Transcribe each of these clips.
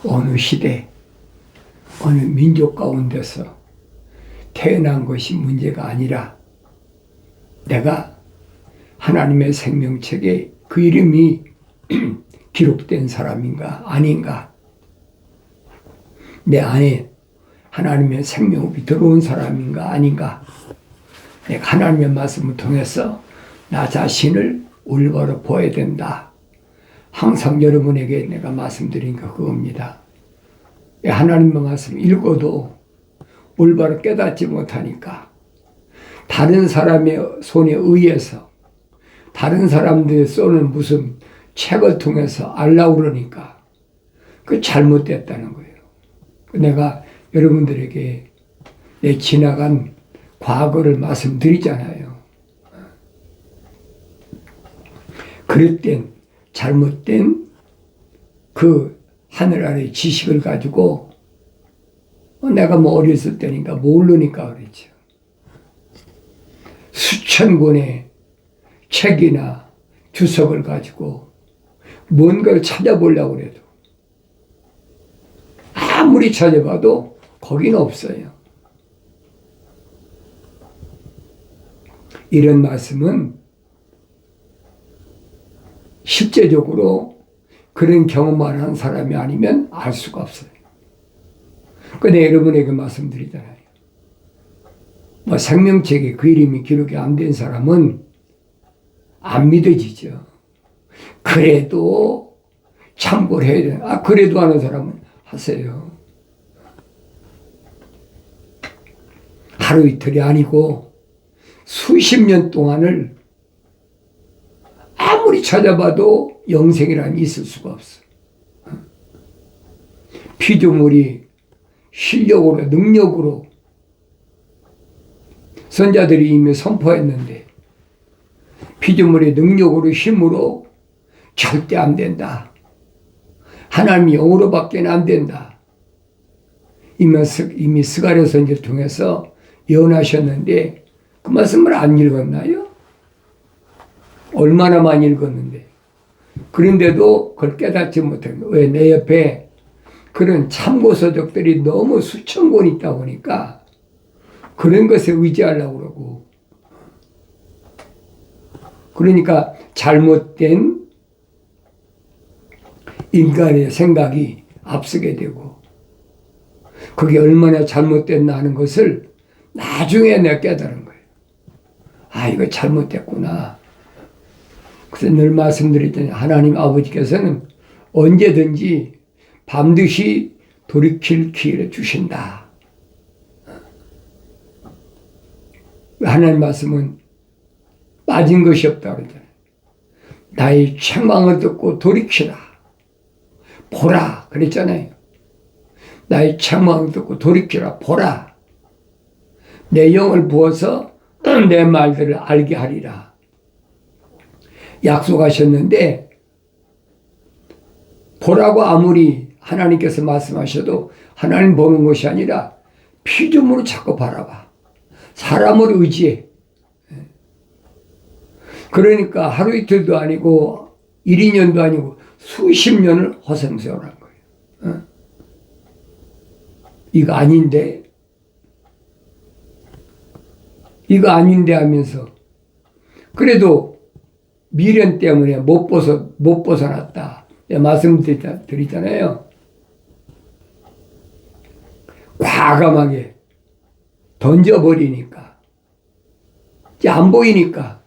어느 시대, 어느 민족 가운데서 태어난 것이 문제가 아니라 내가 하나님의 생명책에 그 이름이 기록된 사람인가 아닌가, 내 안에 하나님의 생명이 들어온 사람인가 아닌가, 내가 하나님의 말씀을 통해서 나 자신을 올바로 보아야 된다. 항상 여러분에게 내가 말씀드린 거 그겁니다. 하나님의 말씀 읽어도 올바로 깨닫지 못하니까 다른 사람의 손에 의해서 다른 사람들이 쏘는 무슨 책을 통해서 알라고 그러니까 그 잘못됐다는 거예요. 내가 여러분들에게 내 지나간 과거를 말씀드리잖아요. 그릇된 잘못된 그 하늘 아래 지식을 가지고 내가 뭐 어렸을 때니까 모르니까 그랬죠. 수천 권의 책이나 주석을 가지고 뭔가를 찾아보려고 해도 아무리 찾아봐도 거기는 없어요. 이런 말씀은 실제적으로 그런 경험만 한 사람이 아니면 알 수가 없어요. 근데 여러분에게 말씀드리잖아요. 뭐 생명책에 그 이름이 기록이 안 된 사람은 안 믿어지죠. 그래도 참고를 해야 돼요. 그래도 하는 사람은 하세요. 하루 이틀이 아니고 수십 년 동안을 아무리 찾아봐도 영생이란 있을 수가 없어. 피조물이 실력으로, 능력으로 선자들이 이미 선포했는데 피조물의 능력으로, 힘으로 절대 안 된다. 하나님의 영으로밖에 안 된다. 이미 스가랴 선지를 통해서 예언하셨는데 그 말씀을 안 읽었나요? 얼마나 많이 읽었는데. 그런데도 그걸 깨닫지 못한 거예요. 왜? 내 옆에 그런 참고서적들이 너무 수천 권 있다 보니까 그런 것에 의지하려고 그러고, 그러니까 잘못된 인간의 생각이 앞서게 되고, 그게 얼마나 잘못됐나 하는 것을 나중에 내가 깨달은 거예요. 이거 잘못됐구나. 그래서 늘 말씀드렸더니 하나님 아버지께서는 언제든지 반드시 돌이킬 기회를 주신다. 하나님 말씀은 빠진 것이 없다 그러잖아요. 나의 책망을 듣고 돌이키라. 보라 그랬잖아요. 나의 책망을 듣고 돌이키라. 보라. 내 영을 부어서 내 말들을 알게 하리라. 약속하셨는데 보라고 아무리 하나님께서 말씀하셔도 하나님 보는 것이 아니라 피조물을 자꾸 바라봐. 사람을 의지해. 그러니까 하루 이틀도 아니고 1, 2년도 아니고 수십 년을 허송세월한 거예요. 이거 아닌데 하면서 그래도 미련 때문에 못 벗어났다. 말씀드리잖아요. 과감하게 던져버리니까 이제 안 보이니까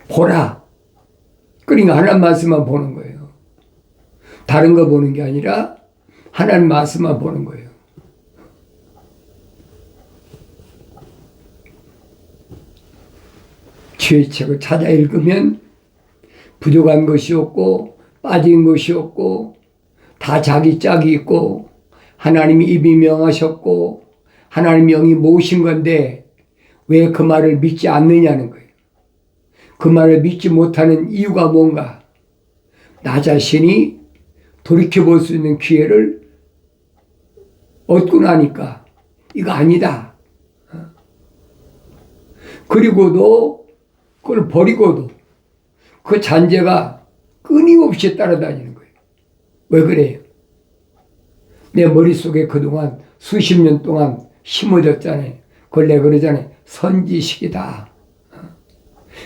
보라. 그러니까 하나님 말씀만 보는 거예요. 다른 거 보는 게 아니라 하나님 말씀만 보는 거예요. 주의 책을 찾아 읽으면 부족한 것이 없고 빠진 것이 없고 다 자기 짝이 있고 하나님이 입이 명하셨고 하나님 영이 모으신 건데 왜 그 말을 믿지 않느냐는 거예요. 그 말을 믿지 못하는 이유가 뭔가? 나 자신이 돌이켜볼 수 있는 기회를 얻고 나니까 이거 아니다. 그리고도 그걸 버리고도 그 잔재가 끊임없이 따라다니는 거예요. 왜 그래요? 내 머릿속에 그동안 수십 년 동안 심어졌잖아요. 그걸 내가 그러잖아요. 선지식이다.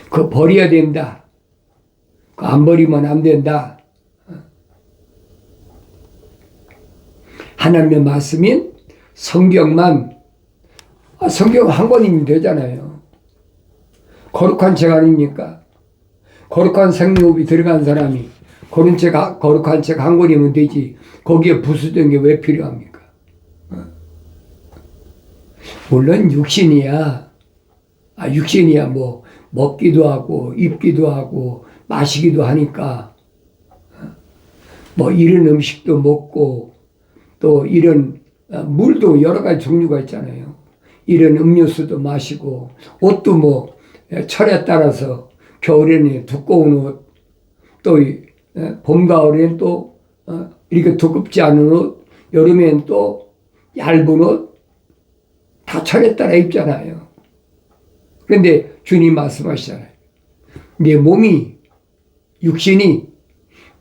그거 버려야 된다. 그거 안 버리면 안 된다. 하나님의 말씀인 성경만, 성경 한 권이면 되잖아요. 거룩한 책 아닙니까? 거룩한 생명이 들어간 사람이 거룩한 책 한 권이면 되지. 거기에 부수된 게 왜 필요합니까? 물론 육신이야. 육신이야 뭐 먹기도 하고 입기도 하고 마시기도 하니까 뭐 이런 음식도 먹고 또 이런 물도 여러 가지 종류가 있잖아요. 이런 음료수도 마시고 옷도 뭐 철에 따라서 겨울에는 두꺼운 옷, 또 봄, 가을에는 또 이렇게 두껍지 않은 옷, 여름엔 또 얇은 옷, 다 철에 따라 입잖아요. 그런데 주님 말씀하시잖아요. 내 몸이, 육신이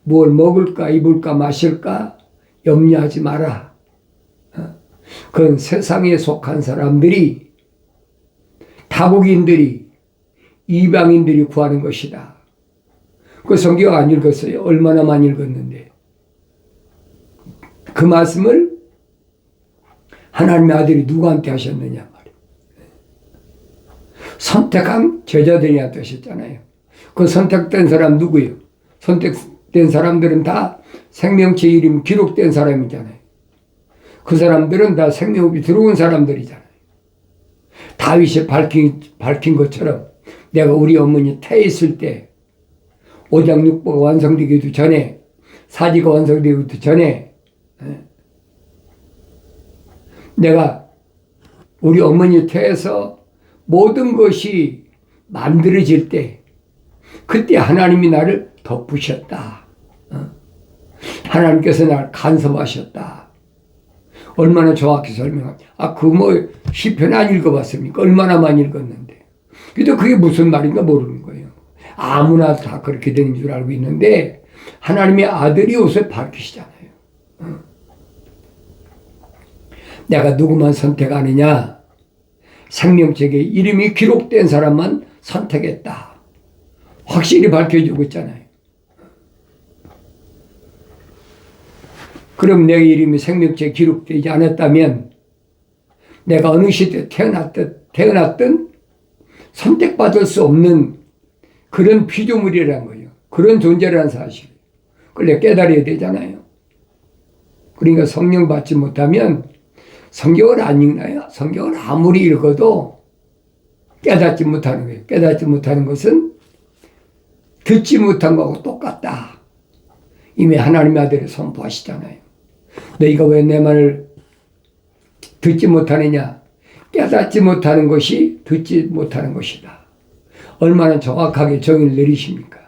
뭘 먹을까, 입을까, 마실까 염려하지 마라. 그건 세상에 속한 사람들이, 타국인들이, 이방인들이 구하는 것이다. 그 성경 안 읽었어요. 얼마나 많이 읽었는데. 그 말씀을 하나님의 아들이 누구한테 하셨느냐 말이에요. 선택한 제자들이한테 하셨잖아요. 그 선택된 사람 누구예요? 선택된 사람들은 다 생명체 이름 기록된 사람이잖아요. 그 사람들은 다 생명이 들어온 사람들이잖아요. 다윗이 밝힌 것처럼 내가 우리 어머니 태에 있을 때 오장육부가 완성되기도 전에, 사지가 완성되기도 전에 내가 우리 어머니 태에서 모든 것이 만들어질 때 그때 하나님이 나를 덮으셨다. 하나님께서 나를 간섭하셨다. 얼마나 정확히 설명하지. 시편 안 읽어봤습니까? 얼마나 많이 읽었는데. 그래도 그게 무슨 말인가 모르는 거예요. 아무나 다 그렇게 되는 줄 알고 있는데 하나님의 아들이 옷을 밝히시잖아요. 내가 누구만 선택하느냐? 생명책에 이름이 기록된 사람만 선택했다. 확실히 밝혀주고 있잖아요. 그럼 내 이름이 생명책에 기록되지 않았다면 내가 어느 시대에 태어났든 선택받을 수 없는 그런 피조물이라는 거예요. 그런 존재라는 사실. 그걸 내가 깨달아야 되잖아요. 그러니까 성령 받지 못하면 성경을 안 읽나요? 성경을 아무리 읽어도 깨닫지 못하는 거예요. 깨닫지 못하는 것은 듣지 못한 거하고 똑같다. 이미 하나님의 아들을 선포하시잖아요. 너희가 왜 내 말을 듣지 못하느냐? 깨닫지 못하는 것이 듣지 못하는 것이다. 얼마나 정확하게 정의를 내리십니까?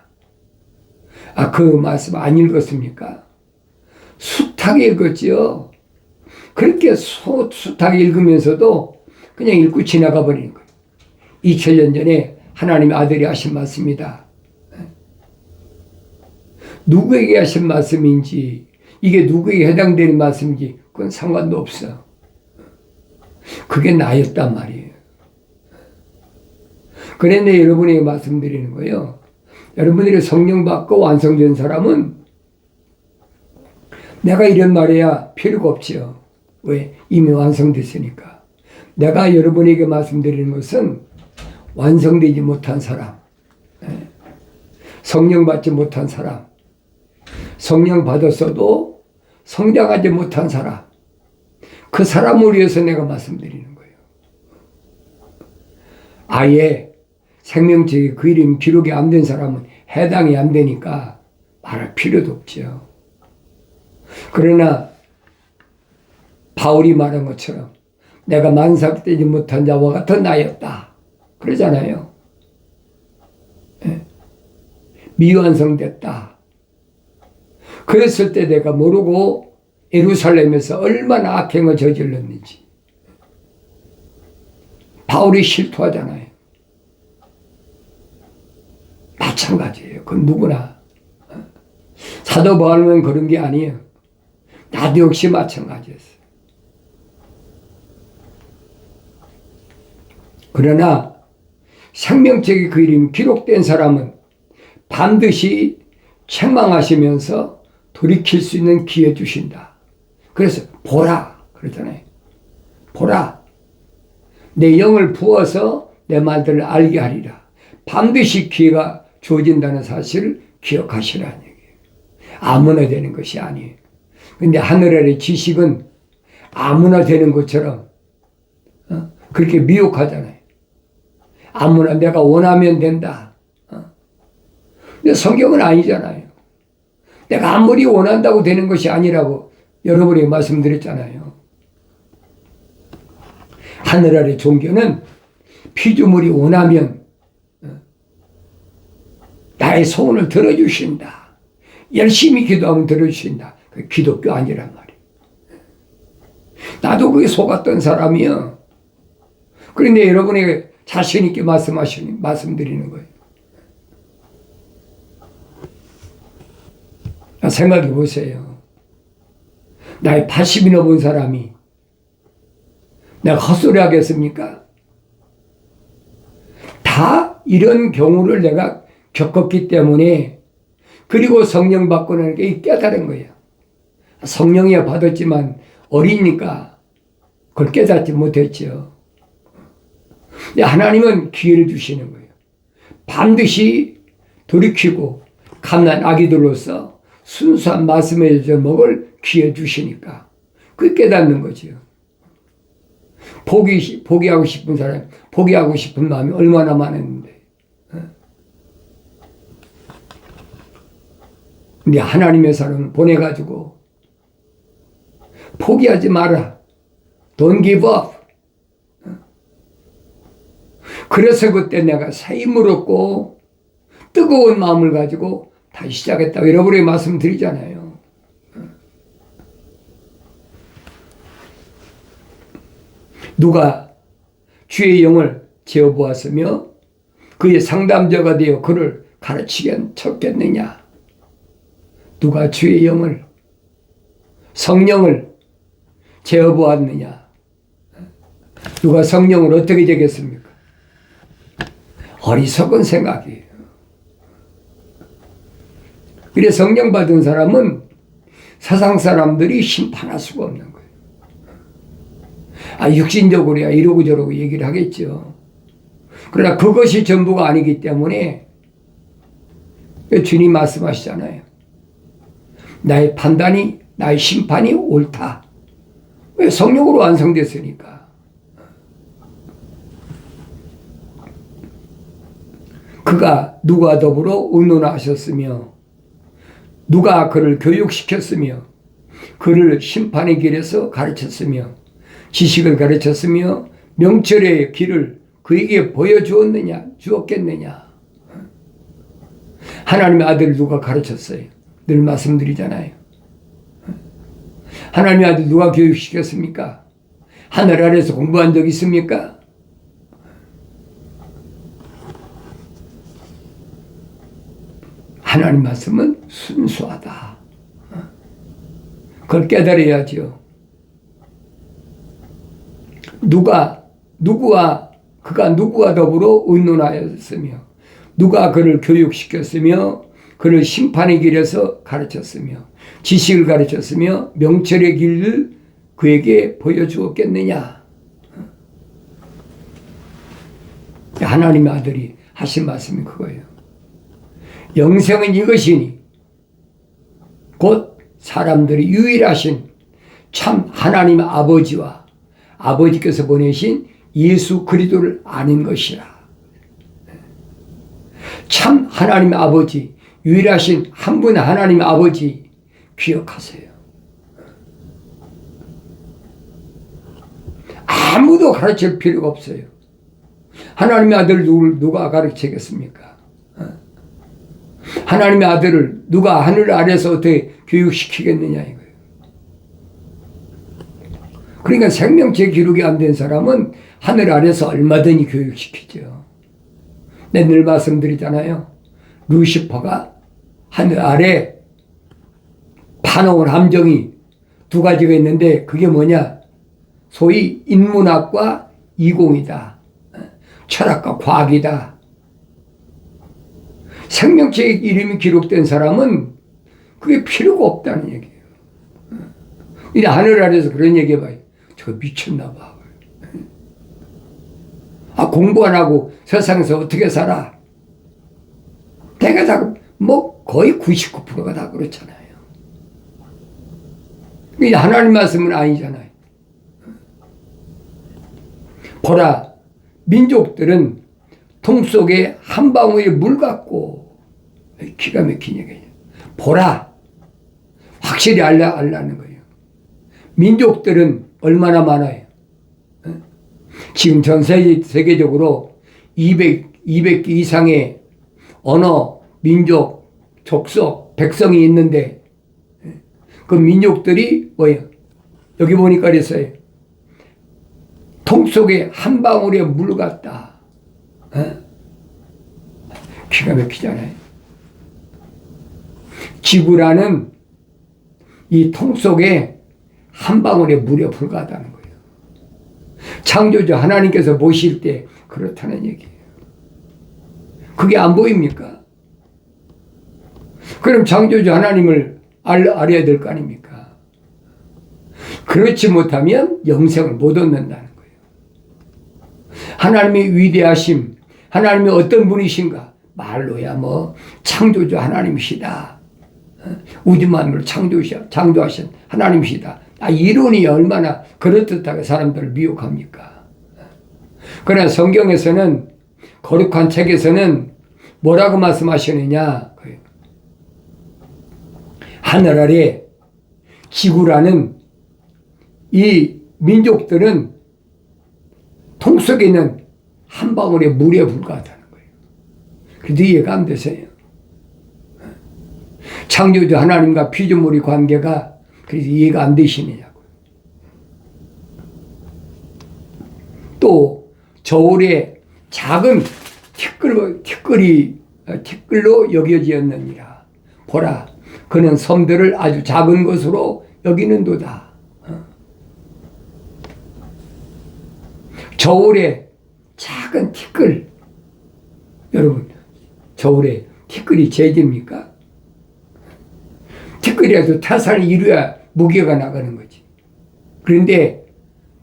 그 말씀 안 읽었습니까? 숱하게 읽었지요. 그렇게 숱하게 읽으면서도 그냥 읽고 지나가 버리는 거예요. 2000년 전에 하나님의 아들이 하신 말씀이다. 누구에게 하신 말씀인지, 이게 누구에게 해당되는 말씀인지 그건 상관도 없어. 그게 나였단 말이에요. 그런데 여러분에게 말씀드리는 거예요. 여러분들이 성령 받고 완성된 사람은 내가 이런 말해야 필요가 없지요. 왜? 이미 완성됐으니까. 내가 여러분에게 말씀드리는 것은 완성되지 못한 사람, 성령 받지 못한 사람, 성령 받았어도 성장하지 못한 사람, 그 사람을 위해서 내가 말씀드리는 거예요. 아예 생명책에 그 이름 기록이 안 된 사람은 해당이 안 되니까 말할 필요도 없죠. 그러나 바울이 말한 것처럼 내가 만삭되지 못한 자와 같은 나였다. 그러잖아요. 미완성됐다. 그랬을 때 내가 모르고 예루살렘에서 얼마나 악행을 저질렀는지. 바울이 실토하잖아요. 마찬가지예요. 그건 누구나. 사도 바울은 그런 게 아니에요. 나도 역시 마찬가지였어요. 그러나 생명책의 그 이름이 기록된 사람은 반드시 책망하시면서 돌이킬 수 있는 기회 주신다. 그래서 보라 그러잖아요. 보라. 내 영을 부어서 내 말들을 알게 하리라. 반드시 기회가 주어진다는 사실을 기억하시라는 얘기예요. 아무나 되는 것이 아니에요. 근데 하늘 아래 지식은 아무나 되는 것처럼 그렇게 미혹하잖아요. 아무나 내가 원하면 된다. 근데 성경은 아니잖아요. 내가 아무리 원한다고 되는 것이 아니라고 여러분에게 말씀드렸잖아요. 하늘 아래 종교는 피조물이 원하면 나의 소원을 들어주신다. 열심히 기도하면 들어주신다. 그게 기독교 아니란 말이에요. 나도 그게 속았던 사람이요. 그런데 여러분에게 자신 있게 말씀드리는 거예요. 생각해 보세요. 나이 80이 넘은 사람이 내가 헛소리 하겠습니까? 다 이런 경우를 내가 겪었기 때문에 그리고 성령 받고 나니까 깨달은 거예요. 성령이야 받았지만 어리니까 그걸 깨닫지 못했죠. 하나님은 기회를 주시는 거예요. 반드시 돌이키고 갓난 아기들로서 순수한 말씀에 먹을 기회 주시니까 그게 깨닫는 거죠. 포기하고 싶은 사람, 포기하고 싶은 마음이 얼마나 많았는데. 근데 하나님의 사람을 보내가지고 포기하지 마라. Don't give up. 그래서 그때 내가 새 힘을 얻고 뜨거운 마음을 가지고 다시 시작했다고 여러분에게 말씀드리잖아요. 누가 주의 영을 재어보았으며 그의 상담자가 되어 그를 가르치겠느냐? 누가 주의 영을 성령을 재어보았느냐? 누가 성령을 어떻게 되겠습니까? 어리석은 생각이에요. 그래 성령 받은 사람은 세상 사람들이 심판할 수가 없는 거예요. 육신적으로야 이러고 저러고 얘기를 하겠죠. 그러나 그것이 전부가 아니기 때문에 주님 말씀하시잖아요. 나의 판단이, 나의 심판이 옳다. 왜? 성령으로 완성됐으니까. 그가 누가 더불어 의논하셨으며 누가 그를 교육시켰으며 그를 심판의 길에서 가르쳤으며 지식을 가르쳤으며 명철의 길을 그에게 주었겠느냐. 하나님의 아들을 누가 가르쳤어요? 늘 말씀드리잖아요. 하나님의 아들 누가 교육시켰습니까? 하늘 아래에서 공부한 적 있습니까? 하나님 말씀은 순수하다. 그걸 깨달아야죠. 그가 누구와 더불어 의논하였으며 누가 그를 교육시켰으며 그를 심판의 길에서 가르쳤으며 지식을 가르쳤으며 명철의 길을 그에게 보여주었겠느냐. 하나님의 아들이 하신 말씀이 그거예요. 영생은 이것이니 곧 사람들이 유일하신 참 하나님 아버지와 아버지께서 보내신 예수 그리스도를 아는 것이라. 참 하나님 아버지, 유일하신 한 분의 하나님 아버지 기억하세요. 아무도 가르칠 필요가 없어요. 하나님의 아들 누가 가르치겠습니까? 하나님의 아들을 누가 하늘 아래서 어떻게 교육시키겠느냐 이거예요. 그러니까 생명체 기록이 안 된 사람은 하늘 아래서 얼마든지 교육시키죠. 내가 늘 말씀드리잖아요. 루시퍼가 하늘 아래 파놓은 함정이 두 가지가 있는데 그게 뭐냐? 소위 인문학과 이공이다. 철학과 과학이다. 생명체의 이름이 기록된 사람은 그게 필요가 없다는 얘기예요. 이 하늘 아래서 그런 얘기 해봐요. 저거 미쳤나 봐. 공부 안 하고 세상에서 어떻게 살아? 대개 다, 거의 99%가 다 그렇잖아요. 이게 하나님 말씀은 아니잖아요. 보라, 민족들은 통 속에 한 방울의 물 같고, 기가 막힌 얘기예요. 보라, 확실히 알라는 거예요. 민족들은 얼마나 많아요? 지금 전 세계적으로 200개 이상의 언어, 민족, 족속, 백성이 있는데 그 민족들이 뭐예요? 여기 보니까 그랬어요. 통 속에 한 방울의 물 같다. 기가 막히잖아요. 지구라는 이 통 속에 한 방울의 물에 불과하다는 거예요. 창조주 하나님께서 보실 때 그렇다는 얘기예요. 그게 안 보입니까? 그럼 창조주 하나님을 알아야 될 거 아닙니까? 그렇지 못하면 영생을 못 얻는다는 거예요. 하나님의 위대하심, 하나님이 어떤 분이신가? 말로야 창조주 하나님이시다. 우주 만물을 창조하신 하나님이시다. 이론이 얼마나 그럴듯하게 사람들을 미혹합니까? 그러나 성경에서는, 거룩한 책에서는 뭐라고 말씀하시느냐? 하늘 아래 지구라는 이 민족들은 통 속에 있는 한 방울의 물에 불과하다는 거예요. 그래도 이해가 안 되세요. 창조주 하나님과 피조물의 관계가 그래서 이해가 안 되시느냐고요. 또 저울에 작은 티끌로 여겨지었느니라. 보라, 그는 섬들을 아주 작은 것으로 여기는도다. 저울에 작은 티끌. 여러분, 저울에 티끌이 재집니까? 티끌이라도 타산을 이루어야 무게가 나가는 거지. 그런데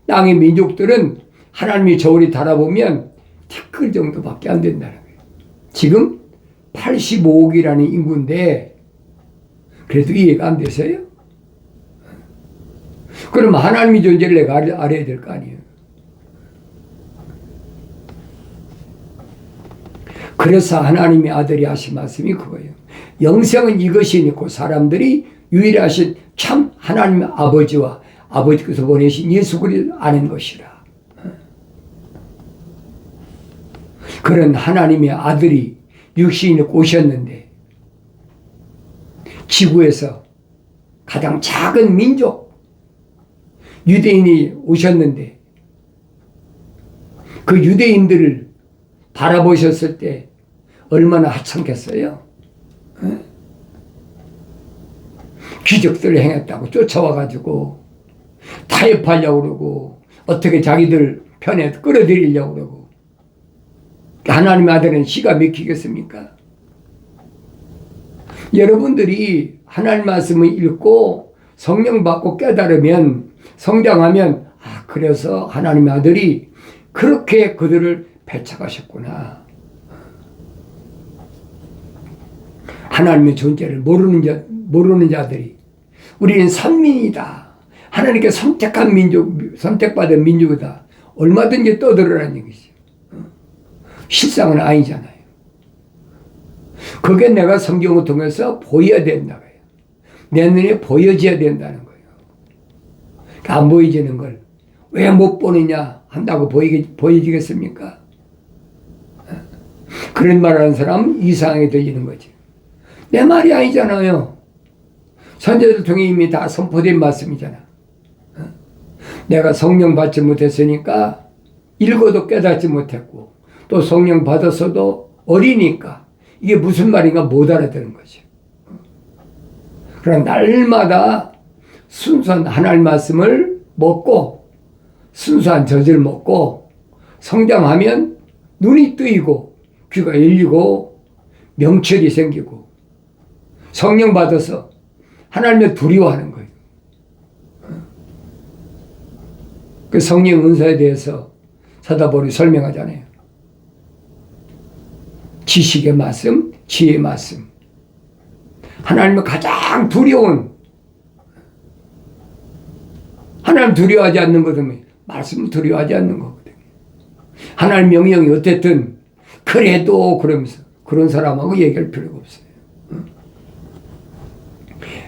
땅의 민족들은 하나님이 저울에 달아보면 티끌 정도밖에 안 된다는 거예요. 지금 85억이라는 인구인데 그래도 이해가 안 되세요? 그럼 하나님의 존재를 내가 알아야 될 거 아니에요. 그래서 하나님의 아들이 하신 말씀이 그거예요. 영생은 이것이니 그 사람들이 유일하신 참 하나님의 아버지와 아버지께서 보내신 예수 그리스도를 아는 것이라. 그런 하나님의 아들이 육신이 오셨는데 지구에서 가장 작은 민족 유대인이 오셨는데 그 유대인들을 바라보셨을 때 얼마나 하찮겠어요? 기적들을 행했다고 쫓아와가지고 타협하려고 그러고 어떻게 자기들 편에 끌어들이려고 그러고 하나님의 아들은 기가 막히겠습니까? 여러분들이 하나님 말씀을 읽고 성령 받고 깨달으면 성장하면 그래서 하나님의 아들이 그렇게 그들을 배척하셨구나. 하나님의 존재를 모르는 자들이 우리는 선민이다. 하나님께 선택한 민족, 선택받은 민족이다. 얼마든지 떠들으라는 얘기죠. 실상은 아니잖아요. 그게 내가 성경을 통해서 보여야 된다고요. 내 눈에 보여져야 된다는 거예요. 안 보여지는 걸 왜 못 보느냐 한다고 보여지겠습니까? 그런 말 하는 사람은 이상하게 들리는 거지. 내 말이 아니잖아요. 선지자들 통해 이미 다 선포된 말씀이잖아. 내가 성령 받지 못했으니까 읽어도 깨닫지 못했고 또 성령 받았어도 어리니까 이게 무슨 말인가 못 알아듣는 거지. 그럼 날마다 순수한 하나님 말씀을 먹고 순수한 젖을 먹고 성장하면 눈이 뜨이고 귀가 열리고 명철이 생기고 성령 받아서 하나님을 두려워하는 거예요. 그 성령 은사에 대해서 사도 바울이 설명하잖아요. 지식의 말씀, 지혜의 말씀. 하나님은 가장 두려운, 하나님 두려워하지 않는 것은 말씀을 두려워하지 않는 거거든요. 하나님 명령이 어쨌든 그래도 그러면서 그런 사람하고 얘기할 필요가 없어요.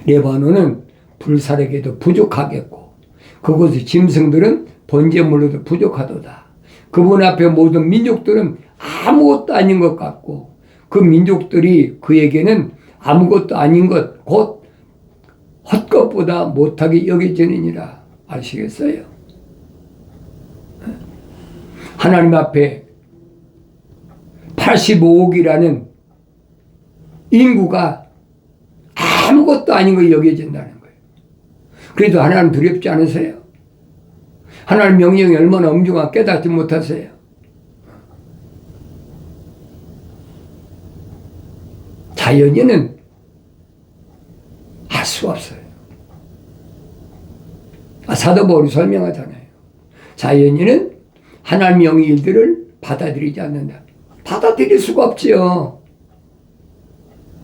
레바논은 불사르게도 부족하겠고 그곳의 짐승들은 번제물로도 부족하도다. 그분 앞에 모든 민족들은 아무것도 아닌 것 같고 그 민족들이 그에게는 아무것도 아닌 것, 곧 헛것보다 못하게 여겨지느니라. 아시겠어요? 하나님 앞에 85억이라는 인구가 아무것도 아닌 걸 여겨진다는 거예요. 그래도 하나님 두렵지 않으세요? 하나님 명령이 얼마나 엄중한 깨닫지 못하세요? 자연인은 할 수 없어요. 사도 바울이 설명하잖아요. 자연인은 하나님 영의 일들을 받아들이지 않는다. 받아들일 수가 없지요.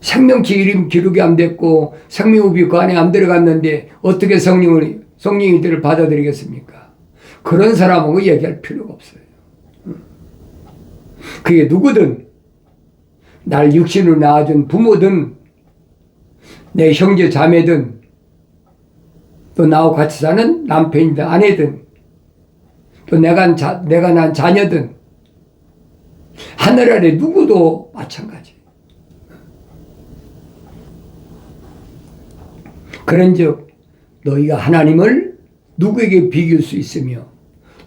생명치 이름 기록이 안 됐고 생명흡이 그 안에 안 들어갔는데 어떻게 성령의 일들을 받아들이겠습니까? 그런 사람하고 얘기할 필요가 없어요. 그게 누구든 날 육신으로 낳아준 부모든 내 형제 자매든 또 나하고 같이 사는 남편이든 아내든 또 내가 난 자녀든 하늘 아래 누구도 마찬가지. 그런즉 너희가 하나님을 누구에게 비교할 수 있으며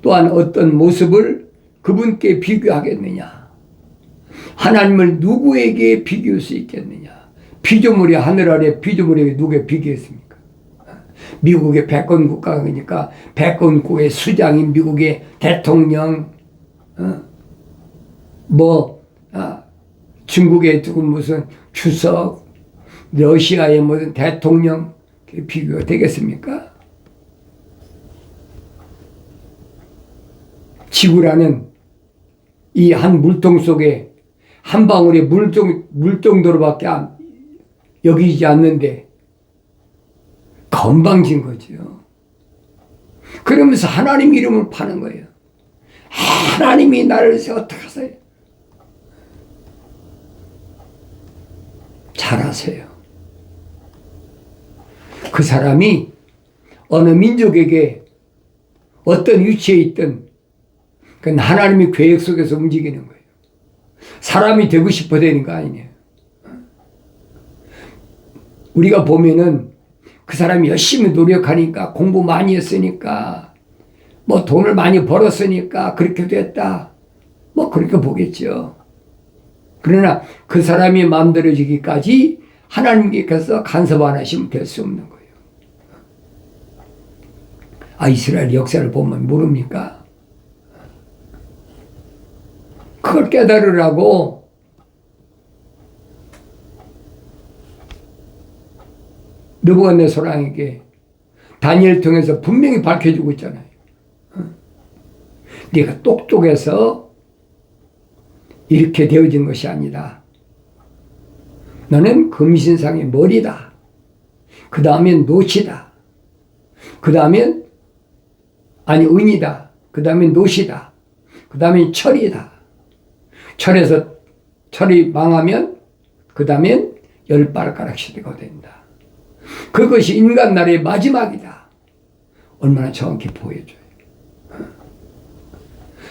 또한 어떤 모습을 그분께 비교하겠느냐? 하나님을 누구에게 비교할 수 있겠느냐? 피조물이 하늘 아래 피조물에게 누구에 비교했습니까? 미국의 패권 국가니까 패권국의 수장인 미국의 대통령, 중국의 무슨 주석, 러시아의 무슨 대통령 비교가 되겠습니까? 지구라는 이 한 물통 속에 한 방울의 물 정도로밖에 여기지 않는데 건방진 거죠. 그러면서 하나님 이름을 파는 거예요. 하나님이 나를 어떻게 하세요? 잘하세요. 그 사람이 어느 민족에게 어떤 위치에 있든 그건 하나님의 계획 속에서 움직이는 거예요. 사람이 되고 싶어 되는 거 아니에요. 우리가 보면은 그 사람이 열심히 노력하니까 공부 많이 했으니까 뭐 돈을 많이 벌었으니까 그렇게 됐다. 뭐 그렇게 보겠죠. 그러나 그 사람이 마음대로지기까지 하나님께서 간섭 안 하시면 될 수 없는 거예요. 이스라엘 역사를 보면 모릅니까? 그걸 깨달으라고 느부갓네살에게 다니엘 통해서 분명히 밝혀주고 있잖아요. 네가 똑똑해서 이렇게 되어진 것이 아니다. 너는 금신상의 머리다. 그 다음엔 노시다. 그 다음엔 은이다. 그 다음엔 노시다. 그 다음엔 철이다. 철이 망하면 그 다음엔 10발가락 시대가 된다. 그것이 인간 나라의 마지막이다. 얼마나 정확히 보여줘요.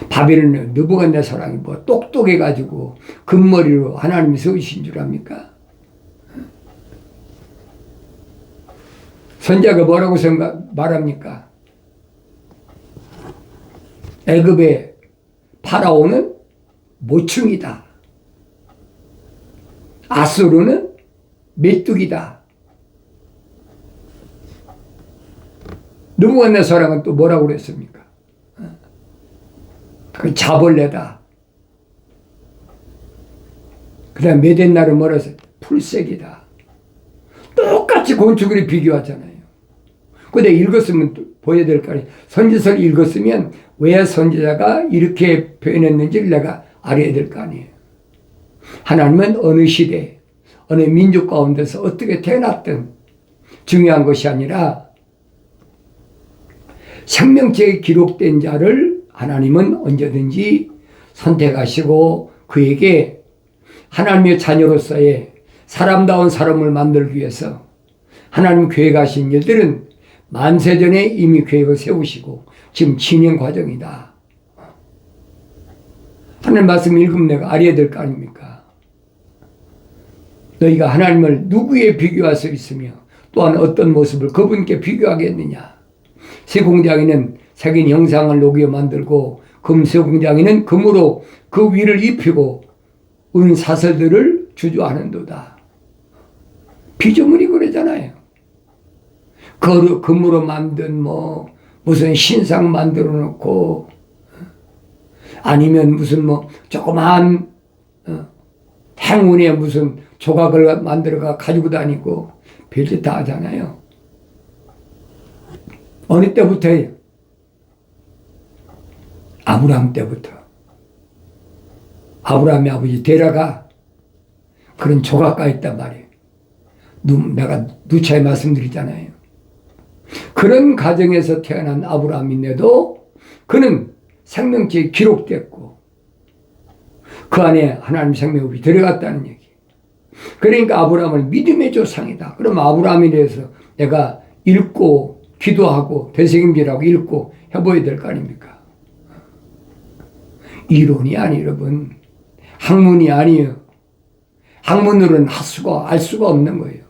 바벨론의 느부갓네살이 뭐 똑똑해가지고 금머리로 하나님이 세우신 줄 압니까? 선자가 뭐라고 말합니까? 애굽의 파라오는 모충이다. 아수르는 메뚜기다. 느부갓네살은 또 뭐라고 그랬습니까? 그 자벌레다. 그 다음 메덴날은 뭐라 했어요? 풀색이다. 똑같이 건축을 비교하잖아요. 근데 읽었으면 또 보여야 될 거 아니에요. 선지서를 읽었으면 왜 선지자가 이렇게 표현했는지를 내가 알아야 될 거 아니에요. 하나님은 어느 시대, 어느 민족 가운데서 어떻게 태어났든 중요한 것이 아니라 생명책에 기록된 자를 하나님은 언제든지 선택하시고 그에게 하나님의 자녀로서의 사람다운 사람을 만들기 위해서 하나님 계획하신 일들은 만세전에 이미 계획을 세우시고 지금 진행 과정이다. 하나님 말씀 읽으면 내가 알아야 될 거 아닙니까? 너희가 하나님을 누구에 비교할 수 있으며 또한 어떤 모습을 그분께 비교하겠느냐. 쇠공장에는 새긴 형상을 녹여 만들고 금쇠공장에는 금으로 그 위를 입히고 은 사슬들을 주조하는도다. 피조물이 그러잖아요. 금으로 만든 무슨 신상 만들어 놓고 아니면 무슨 조그마한 행운의 무슨 조각을 만들어가 가지고 다니고 별짓 다 하잖아요. 어느 때부터예요? 아브라함 때부터. 아브라함의 아버지 데라가 그런 조각가 있단 말이에요. 내가 누차에 말씀드리잖아요. 그런 가정에서 태어난 아브라함인데도 그는 생명체에 기록됐고 그 안에 하나님 생명이 들어갔다는 얘기. 그러니까 아브라함은 믿음의 조상이다. 그럼 아브라함에 대해서 내가 읽고 기도하고 되새김질하고 읽고 해봐야 될 거 아닙니까? 이론이 아니에요, 여러분. 학문이 아니에요. 학문으로는 알 수가 없는 거예요.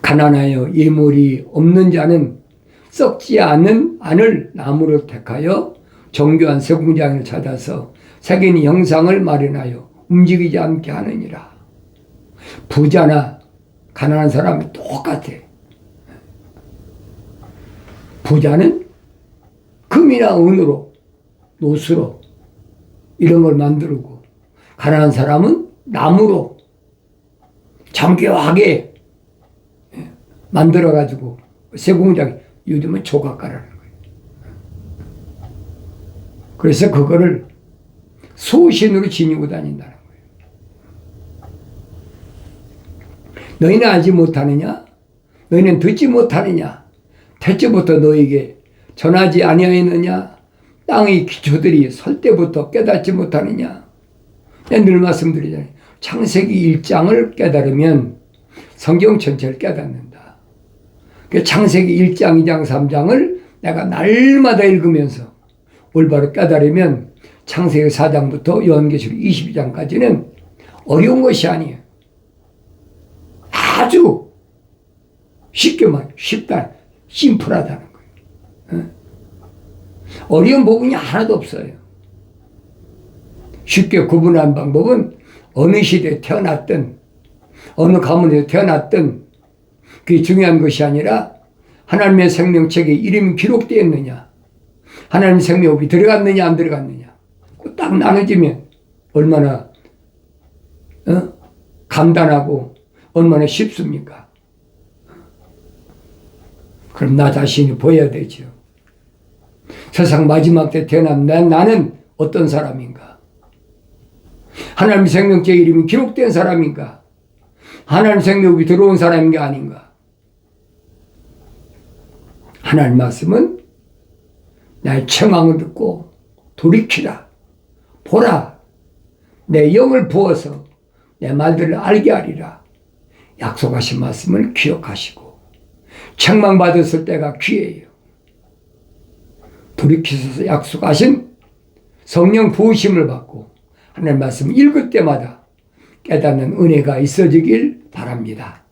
가난하여 예물이 없는 자는 썩지 않은 안을 나무를 택하여 정교한 쇠공장을 찾아서 새긴 형상을 마련하여 움직이지 않게 하느니라. 부자나 가난한 사람이 똑같아. 부자는 금이나 은으로, 노수로 이런 걸 만들고 가난한 사람은 나무로 정교하게 만들어가지고 쇠공장, 요즘은 조각가라는 거예요. 그래서 그거를 소신으로 지니고 다닌다는 거예요. 너희는 알지 못하느냐? 너희는 듣지 못하느냐? 태초부터 너에게 전하지 아니하였느냐? 땅의 기초들이 설 때부터 깨닫지 못하느냐? 내가 늘 말씀드리잖아요. 창세기 1장을 깨달으면 성경 전체를 깨닫는다. 창세기 1장, 2장, 3장을 내가 날마다 읽으면서 올바로 깨달으면 창세기 4장부터 요한계시록 22장까지는 어려운 것이 아니에요. 아주 쉽게 쉽다, 심플하다는 거예요. 어려운 부분이 하나도 없어요. 쉽게 구분하는 방법은 어느 시대에 태어났든 어느 가문에서 태어났든 그게 중요한 것이 아니라 하나님의 생명책에 이름이 기록되어 있느냐, 하나님의 생명이 들어갔느냐 안 들어갔느냐 딱 나눠지면 얼마나 간단하고 얼마나 쉽습니까? 그럼 나 자신이 보여야 되죠. 세상 마지막 때 태어난 나는 어떤 사람인가? 하나님의 생명책에 이름이 기록된 사람인가? 하나님 생명이 들어온 사람인가 아닌가? 하나님 말씀은 나의 청함을 듣고 돌이키라. 보라. 내 영을 부어서 내 말들을 알게 하리라. 약속하신 말씀을 기억하시고 책망받았을 때가 기회예요. 돌이키셔서 약속하신 성령 부으심을 받고 하나님 말씀 읽을 때마다 깨닫는 은혜가 있어지길 바랍니다.